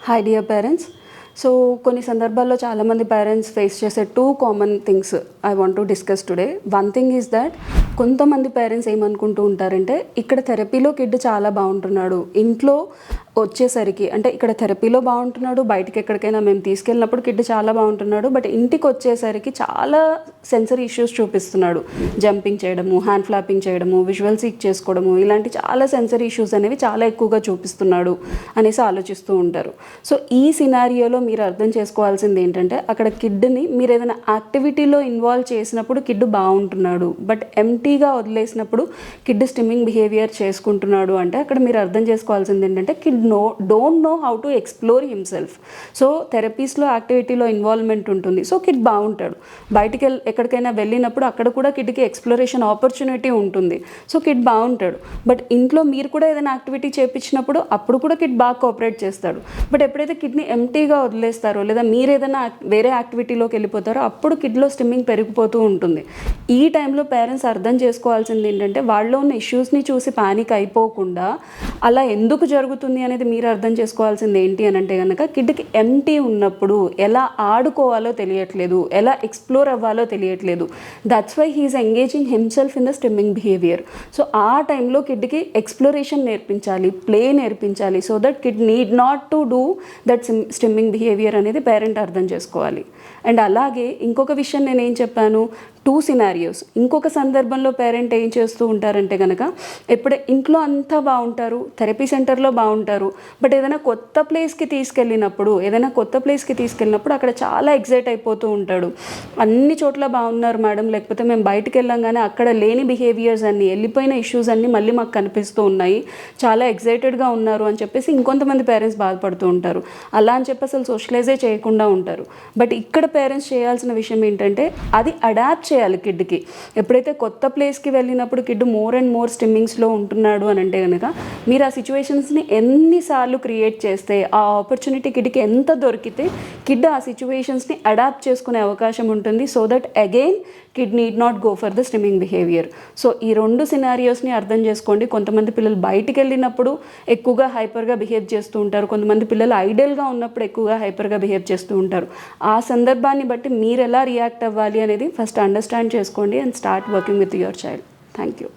Hi dear parents. So కొన్ని సందర్భాల్లో చాలామంది పేరెంట్స్ ఫేస్ చేసే 2 common things I want to discuss today. One thing is that కొంతమంది parents ఏమనుకుంటూ ఉంటారంటే ఇక్కడ థెరపీలో కిడ్ చాలా బాగుంటున్నాడు, ఇంట్లో వచ్చేసరికి అంటే ఇక్కడ థెరపీలో బాగుంటున్నాడు, బయటికి ఎక్కడికైనా మేము తీసుకెళ్ళినప్పుడు కిడ్ చాలా బాగుంటున్నాడు, బట్ ఇంటికి వచ్చేసరికి చాలా సెన్సరీ ఇష్యూస్ చూపిస్తున్నాడు. జంపింగ్ చేయడము, హ్యాండ్ ఫ్లాపింగ్ చేయడము, విజువల్ సీక్ చేసుకోవడము, ఇలాంటి చాలా సెన్సరీ ఇష్యూస్ అనేవి చాలా ఎక్కువగా చూపిస్తున్నాడు అనేసి ఆలోచిస్తూ ఉంటారు. సో ఈ సినారియోలో మీరు అర్థం చేసుకోవాల్సింది ఏంటంటే అక్కడ కిడ్ని మీరు ఏదైనా యాక్టివిటీలో ఇన్వాల్వ్ చేసినప్పుడు కిడ్ బాగుంటున్నాడు, బట్ ఎంటీగా వదిలేసినప్పుడు కిడ్ స్టిమ్మింగ్ బిహేవియర్ చేసుకుంటున్నాడు అంటే అక్కడ మీరు అర్థం చేసుకోవాల్సింది ఏంటంటే kid don't know how to explore himself. So థెరపీస్లో యాక్టివిటీలో ఇన్వాల్వ్మెంట్ ఉంటుంది, సో కిడ్ బాగుంటాడు. బయటికి ఎక్కడికైనా వెళ్ళినప్పుడు అక్కడ కూడా కిడ్కి ఎక్స్ప్లోరేషన్ ఆపర్చునిటీ ఉంటుంది, సో కిడ్ బాగుంటాడు. బట్ ఇంట్లో మీరు కూడా ఏదైనా యాక్టివిటీ చేయించినప్పుడు అప్పుడు కూడా కిడ్ బాగా కోఆపరేట్ చేస్తాడు. బట్ ఎప్పుడైతే కిడ్ని ఎంటీగా వదిలేస్తారో లేదా మీరు ఏదైనా వేరే యాక్టివిటీలోకి వెళ్ళిపోతారో అప్పుడు కిడ్లో స్టిమ్మింగ్ పెరిగిపోతూ ఉంటుంది. ఈ టైంలో పేరెంట్స్ అర్థం చేసుకోవాల్సింది ఏంటంటే వాళ్ళలో ఉన్న ఇష్యూస్ని చూసి పానిక్ అయిపోకుండా అలా ఎందుకు జరుగుతుంది అనేది మీరు అర్థం చేసుకోవాల్సింది ఏంటి అని అంటే కనుక కిడ్కి ఎంటీ ఉన్నప్పుడు ఎలా ఆడుకోవాలో తెలియట్లేదు, ఎలా ఎక్స్ప్లోర్ అవ్వాలో తెలియట్లేదు. That's why he is engaging himself in the stimming behaviour. So ఆ టైంలో కిడ్కి ఎక్స్ప్లోరేషన్ నేర్పించాలి, ప్లే నేర్పించాలి, so that kid need not to do that stimming behaviour అనేది పేరెంట్ అర్థం చేసుకోవాలి. అండ్ అలాగే ఇంకొక విషయం నేను ఏం చెప్పాను, 2 సినారియోస్. ఇంకొక సందర్భంలో పేరెంట్ ఏం చేస్తూ ఉంటారంటే కనుక ఎప్పుడే ఇంట్లో అంతా బాగుంటారు, థెరపీ సెంటర్లో బాగుంటారు, బట్ ఏదైనా కొత్త ప్లేస్కి తీసుకెళ్ళినప్పుడు అక్కడ చాలా ఎగ్జైట్ అయిపోతూ ఉంటాడు. అన్ని చోట్ల బాగున్నారు మేడం, లేకపోతే మేము బయటకు వెళ్ళంగానే అక్కడ లేని బిహేవియర్స్ అన్నీ, వెళ్ళిపోయిన ఇష్యూస్ అన్నీ మళ్ళీ మాకు కనిపిస్తూ ఉన్నాయి, చాలా ఎగ్జైటెడ్గా ఉన్నారు అని చెప్పేసి ఇంకొంతమంది పేరెంట్స్ బాధపడుతూ ఉంటారు. అలా అని చెప్పి అసలు సోషలైజే చేయకుండా ఉంటారు. బట్ ఇక్కడ పేరెంట్స్ చేయాల్సిన విషయం ఏంటంటే అది అడాప్ట్ చేయాలి కిడ్కి. ఎప్పుడైతే కొత్త ప్లేస్కి వెళ్ళినప్పుడు కిడ్ మోర్ అండ్ మోర్ స్టిమ్మింగ్స్లో ఉంటున్నాడు అని అంటే కనుక మీరు ఆ సిచ్యువేషన్స్ని ఎన్నిసార్లు క్రియేట్ చేస్తే, ఆ ఆపర్చునిటీ కిడ్కి ఎంత దొరికితే కిడ్ ఆ సిచ్యువేషన్స్ని అడాప్ట్ చేసుకునే అవకాశం ఉంటుంది. So that again kid need not go for the stimming behaviour. So ఈ 2 సినారియోస్ని అర్థం చేసుకోండి. కొంతమంది పిల్లలు బయటికి వెళ్ళినప్పుడు ఎక్కువగా హైపర్గా బిహేవ్ చేస్తూ ఉంటారు, కొంతమంది పిల్లలు ఐడియల్గా ఉన్నప్పుడు ఎక్కువగా హైపర్గా బిహేవ్ చేస్తూ ఉంటారు. ఆ సందర్భాన్ని బట్టి మీరు ఎలా రియాక్ట్ అవ్వాలి అనేది ఫస్ట్ అండర్స్టాండ్ చేసుకోండి and start working with your child. Thank you.